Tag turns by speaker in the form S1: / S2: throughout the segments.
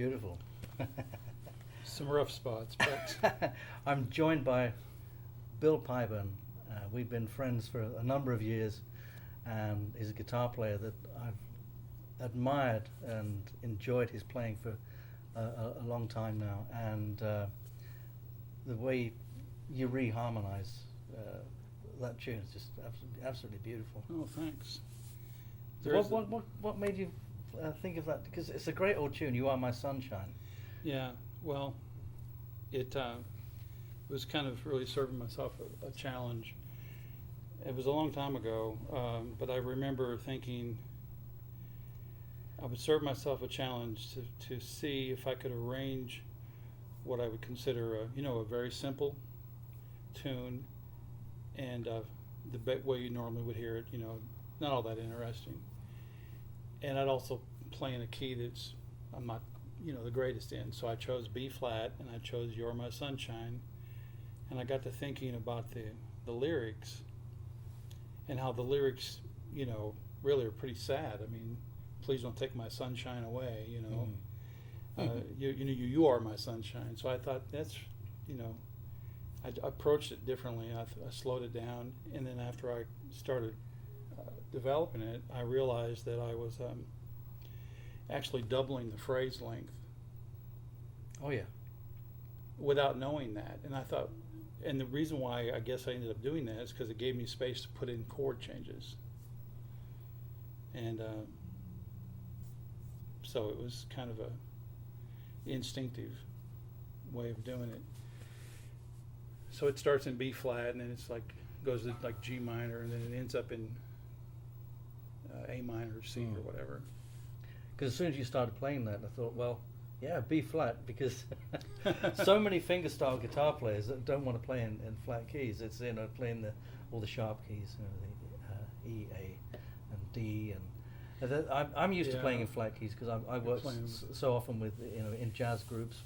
S1: Beautiful.
S2: Some rough spots, but
S1: I'm joined by Bill Piburn. We've been friends for a number of years, and he's a guitar player that I've admired and enjoyed his playing for a long time now. And the way you reharmonize that tune is just absolutely beautiful.
S2: oh, thanks.
S1: What made you think of that? Because it's a great old tune, You Are My Sunshine.
S2: Yeah, well, it was kind of really serving myself a challenge. It was a long time ago, but I remember thinking I would serve myself a challenge to see if I could arrange what I would consider a very simple tune, and the way you normally would hear it, not all that interesting. And I'd also play in a key that's I'm not the greatest in. So I chose B flat, and I chose You're My Sunshine, and I got to thinking about the lyrics and how the lyrics really are pretty sad. I mean, please don't take my sunshine away. You are my sunshine. So I thought that's I approached it differently. I slowed it down, and then after I started developing it, I realized that I was actually doubling the phrase length.
S1: Oh yeah.
S2: Without knowing that, and I thought, and the reason why I guess I ended up doing that is because it gave me space to put in chord changes, and so it was kind of a instinctive way of doing it. So it starts in B flat, and then it's goes to G minor, and then it ends up in A minor or C or whatever.
S1: Because as soon as you started playing that, I thought, well, yeah, B flat, because so many fingerstyle guitar players that don't want to play in flat keys. It's playing all the sharp keys, the E, A, and D, and I'm used to playing in flat keys because I work so often with in jazz groups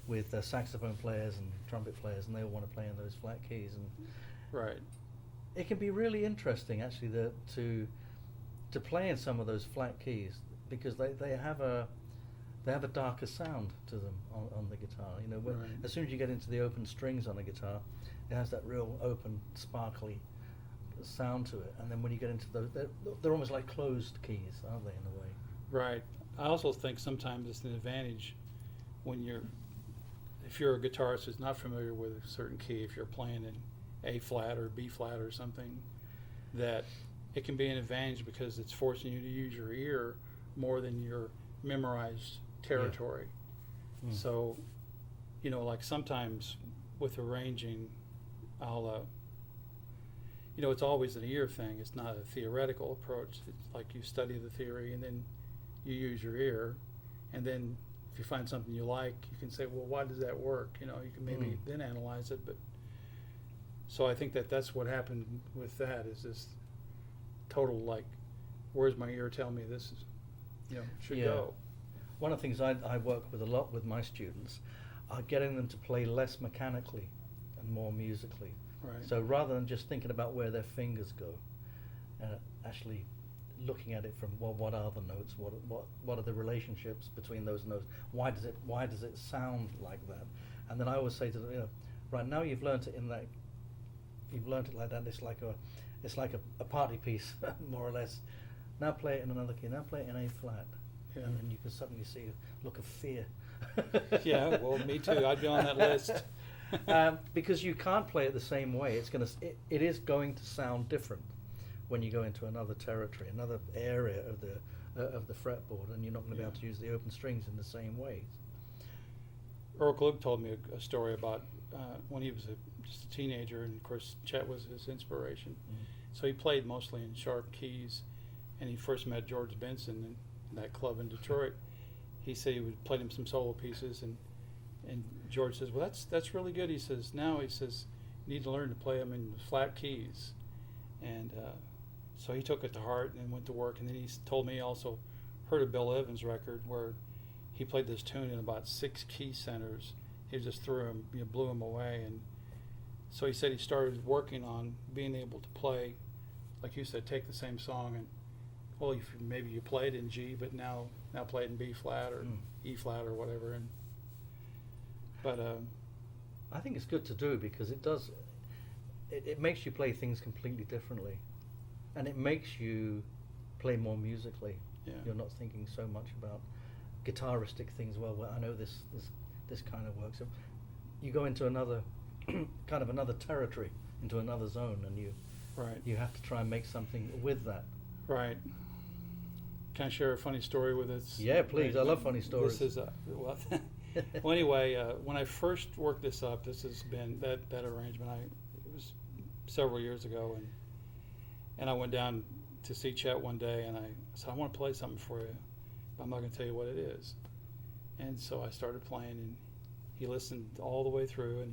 S1: with saxophone players and trumpet players, and they all want to play in those flat keys, and
S2: right.
S1: It can be really interesting actually to play in some of those flat keys, because they have a darker sound to them on the guitar. Right. As soon as you get into the open strings on a guitar, it has that real open, sparkly sound to it. And then when you get into those, they're almost like closed keys, aren't they, in a way?
S2: Right. I also think sometimes it's an advantage if you're a guitarist who's not familiar with a certain key, if you're playing in A flat or B flat or something, that it can be an advantage because it's forcing you to use your ear more than your memorized territory. Yeah. So, sometimes with arranging, I'll, it's always an ear thing. It's not a theoretical approach. It's like you study the theory and then you use your ear, and then if you find something you like, you can say, well, why does that work? You can maybe then analyze it. But so I think that's what happened with that, is this total where's my ear telling me this is should go.
S1: One of the things I work with a lot with my students are getting them to play less mechanically and more musically.
S2: Right.
S1: So rather than just thinking about where their fingers go, actually looking at it from, well, what are the notes? What are the relationships between those notes? Why does it sound like that? And then I always say to them, right now you've learnt it like that. It's like a party piece, more or less. Now play it in another key. Now play it in A flat. Yeah. And then you can suddenly see a look of fear.
S2: Yeah, well, me too. I'd be on that list.
S1: Because you can't play it the same way. It is going to sound different when you go into another territory, another area of the fretboard, and you're not going to be able to use the open strings in the same way.
S2: Earl Klug told me a story about when he was just a teenager, and of course Chet was his inspiration. So he played mostly in sharp keys, and he first met George Benson in that club in Detroit. He said he would play him some solo pieces, and George says, well, that's really good. He says, now, you need to learn to play them in flat keys. And so he took it to heart and went to work. And then he told me he also heard a Bill Evans record where he played this tune in about 6 key centers. He just threw him, blew him away. And so he said he started working on being able to play, like you said, take the same song and, well, maybe you play it in G, but now play it in B flat, or E flat or whatever. But
S1: I think it's good to do because it does. It makes you play things completely differently, and it makes you play more musically.
S2: Yeah.
S1: You're not thinking so much about guitaristic things. Well, I know this kind of works. So you go into another kind of another territory, into another zone, and
S2: right.
S1: you have to try and make something with that.
S2: Right. Can I share a funny story with this?
S1: Yeah, please. I love funny stories.
S2: This is well. Well, anyway, when I first worked this up, this has been that arrangement. It was several years ago, and I went down to see Chet one day, and I said, I want to play something for you, but I'm not going to tell you what it is. And so I started playing, and he listened all the way through,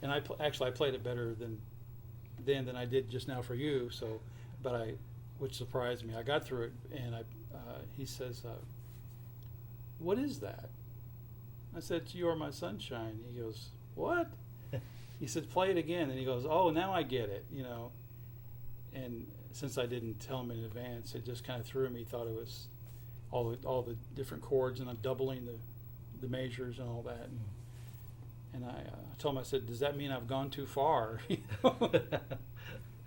S2: and I actually I played it better than I did just now for you. So, which surprised me. I got through it, and he says, "What is that?" I said, "You Are My Sunshine." He goes, "What?" He said, "Play it again." And he goes, "Oh, now I get it," you know. And since I didn't tell him in advance, it just kind of threw me. He thought it was all the different chords, and I'm doubling the measures and all that. And I told him, I said, "Does that mean I've gone too far?"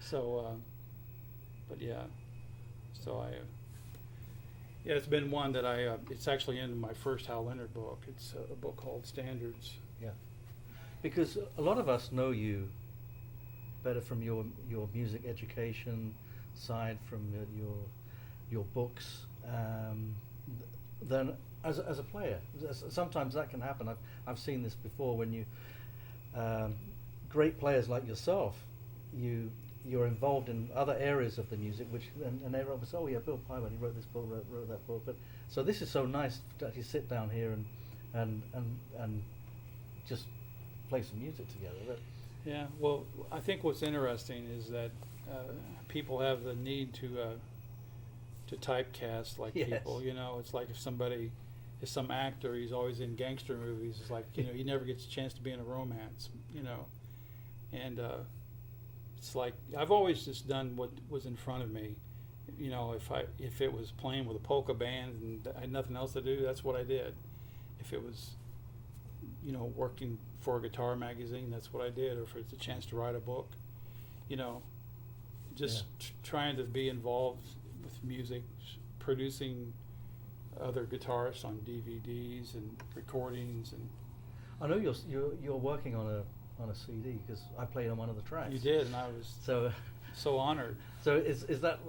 S2: So, but yeah. So yeah, it's been one that it's actually in my first Hal Leonard book. It's a book called Standards.
S1: Yeah, because a lot of us know you better from your music education side, from your books, than as a player. Sometimes that can happen. I've seen this before when you great players like yourself, you're involved in other areas of the music, and everyone was, oh yeah, Bill Piburn, he wrote this book, wrote that book. But so this is so nice to actually sit down here and just play some music together.
S2: Yeah, well, I think what's interesting is that people have the need to typecast like
S1: Yes.
S2: people. You know, it's like if somebody is some actor, he's always in gangster movies. It's like, you know, he never gets a chance to be in a romance. You know, and it's like I've always just done what was in front of me. You know, if it was playing with a polka band and I had nothing else to do, that's what I did. If it was, you know, working for a guitar magazine, that's what I did. Or if it's a chance to write a book, you know, just trying to be involved with music, producing other guitarists on DVDs and recordings. And
S1: I know you're working on a CD because I played on one of the tracks.
S2: you did, and I was so honored.
S1: So is that?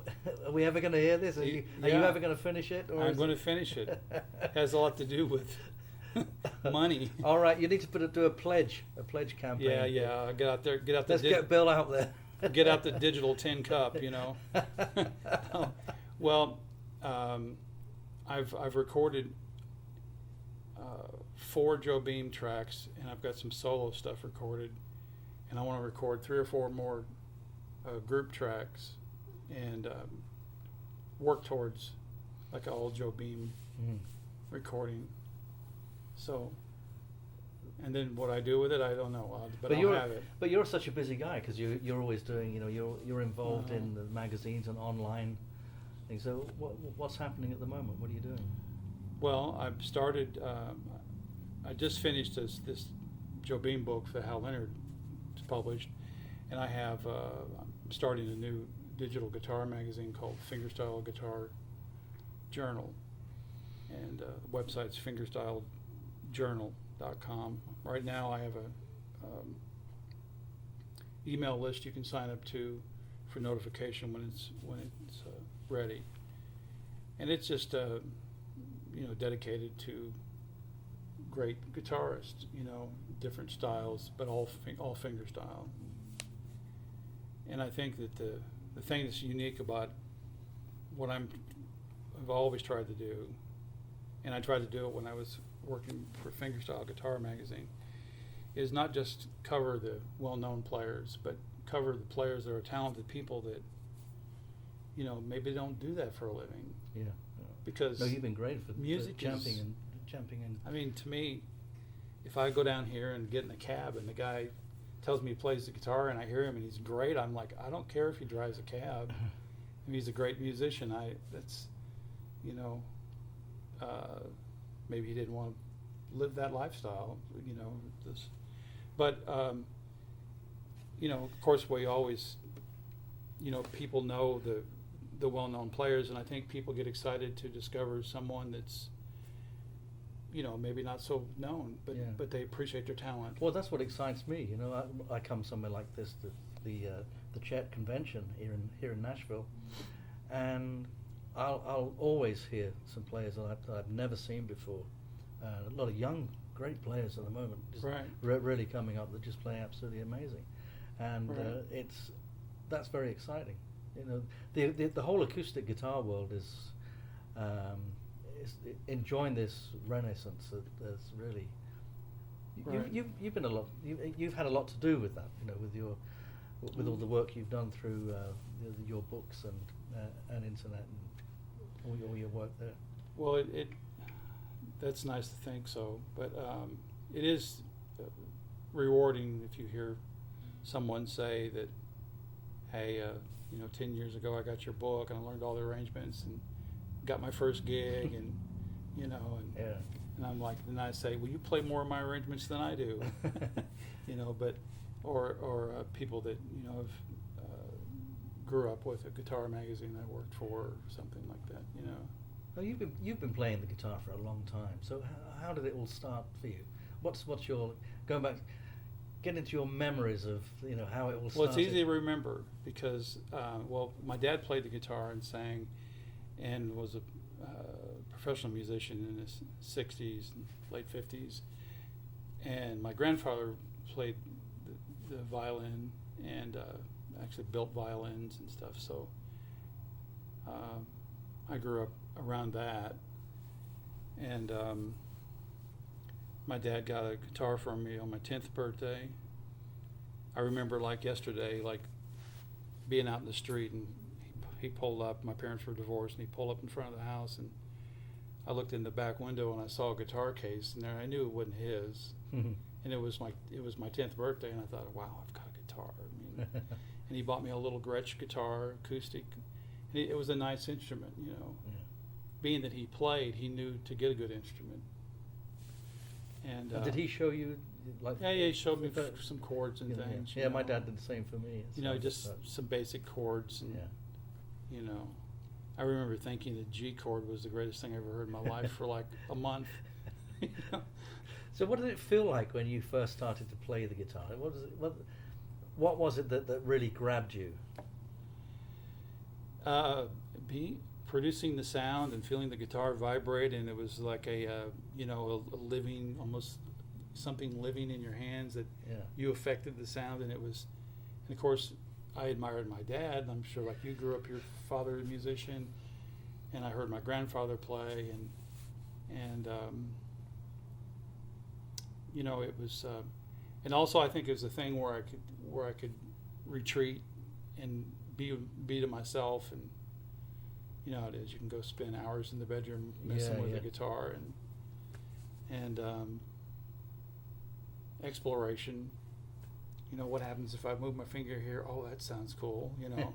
S1: Are we ever going to hear this? Are you ever going to finish it? Or
S2: I'm going to finish it. It has a lot to do with money.
S1: All right, you need to do a pledge campaign.
S2: Yeah. Get out there.
S1: Let's get Bill out there.
S2: Get out the digital tin cup. You know. Well, I've recorded 4 Joe Beam tracks, and I've got some solo stuff recorded, and I want to record 3 or 4 more group tracks, and work towards like an old Joe Beam recording. So, and then what I do with it, I don't know, but I'll have it.
S1: But you're such a busy guy because you're always doing, you know, you're involved in the magazines and online things. So what's happening at the moment? What are you doing?
S2: Well, I've started. I just finished this Joe Beam book that Hal Leonard published, and I have I'm starting a new digital guitar magazine called Fingerstyle Guitar Journal, and the website's fingerstylejournal.com. Right now, I have a email list you can sign up to for notification when it's ready, and it's just you know, dedicated to great guitarists, you know, different styles, but all fingerstyle. And I think that the thing that's unique about what I've always tried to do, and I tried to do it when I was working for Fingerstyle Guitar Magazine, is not just cover the well-known players, but cover the players that are talented people that, you know, maybe don't do that for a living.
S1: Yeah.
S2: Because
S1: no, you've been great for
S2: music
S1: jumping and.
S2: I mean, to me, if I go down here and get in a cab and the guy tells me he plays the guitar and I hear him and he's great, I'm like, I don't care if he drives a cab. If he's a great musician, that's, you know, maybe he didn't want to live that lifestyle, you know. But you know, of course, we always, you know, people know the well-known players, and I think people get excited to discover someone that's, you know, maybe not so known, but
S1: Yeah.
S2: but they appreciate their talent.
S1: Well, that's what excites me. You know, I come somewhere like this, the Chet convention here in Nashville, and I'll always hear some players that I've never seen before. A lot of young, great players at the moment, just
S2: Right.
S1: really coming up. They're just playing absolutely amazing, and
S2: Right.
S1: that's very exciting. You know, the whole acoustic guitar world is enjoying this renaissance. That's really
S2: Right.
S1: you've been you've had a lot to do with that. You know, with all the work you've done through your books and internet and all your work there.
S2: Well, it that's nice to think so, but it is rewarding if you hear someone say that, hey, you know, 10 years ago I got your book and I learned all the arrangements and got my first gig, and you know, and I'm like, then I say, well, you play more of my arrangements than I do, you know, but or people that, you know, have grew up with a guitar magazine I worked for or something like that, you know.
S1: Well, you've been playing the guitar for a long time. So how did it all start for you? What's your going back? Get into your memories of, you know, how it all started.
S2: Well, it's easy to remember because well, my dad played the guitar and sang, and was a professional musician in his 60s and late 50s, and my grandfather played the violin and actually built violins and stuff. So I grew up around that, and my dad got a guitar for me on my 10th birthday. I remember like yesterday, like being out in the street, and he pulled up. My parents were divorced, and he pulled up in front of the house, and I looked in the back window and I saw a guitar case, and there I knew it wasn't his. And it was my 10th birthday, and I thought, wow, I've got a guitar. I mean, and he bought me a little Gretsch guitar, acoustic. And it was a nice instrument, you know.
S1: Yeah.
S2: Being that he played, he knew to get a good instrument. And
S1: Did he show you, like?
S2: Yeah, he showed me some chords and things.
S1: Yeah,
S2: you
S1: my
S2: know.
S1: dad did the same for me.
S2: You know, just some basic chords, and you know, I remember thinking the G chord was the greatest thing I ever heard in my life for like a month. You know?
S1: So what did it feel like when you first started to play the guitar? What was it that really grabbed you?
S2: Producing the sound and feeling the guitar vibrate, and it was like a you know, a living, almost something living in your hands that you affected the sound, and it was, and of course I admired my dad, and I'm sure like you grew up, your father a musician, and I heard my grandfather play, and you know, it was, and also I think it was a thing where I could retreat and be to myself, and you know how it is. You can go spend hours in the bedroom messing with the guitar, and exploration. You know, what happens if I move my finger here? Oh, that sounds cool. You know,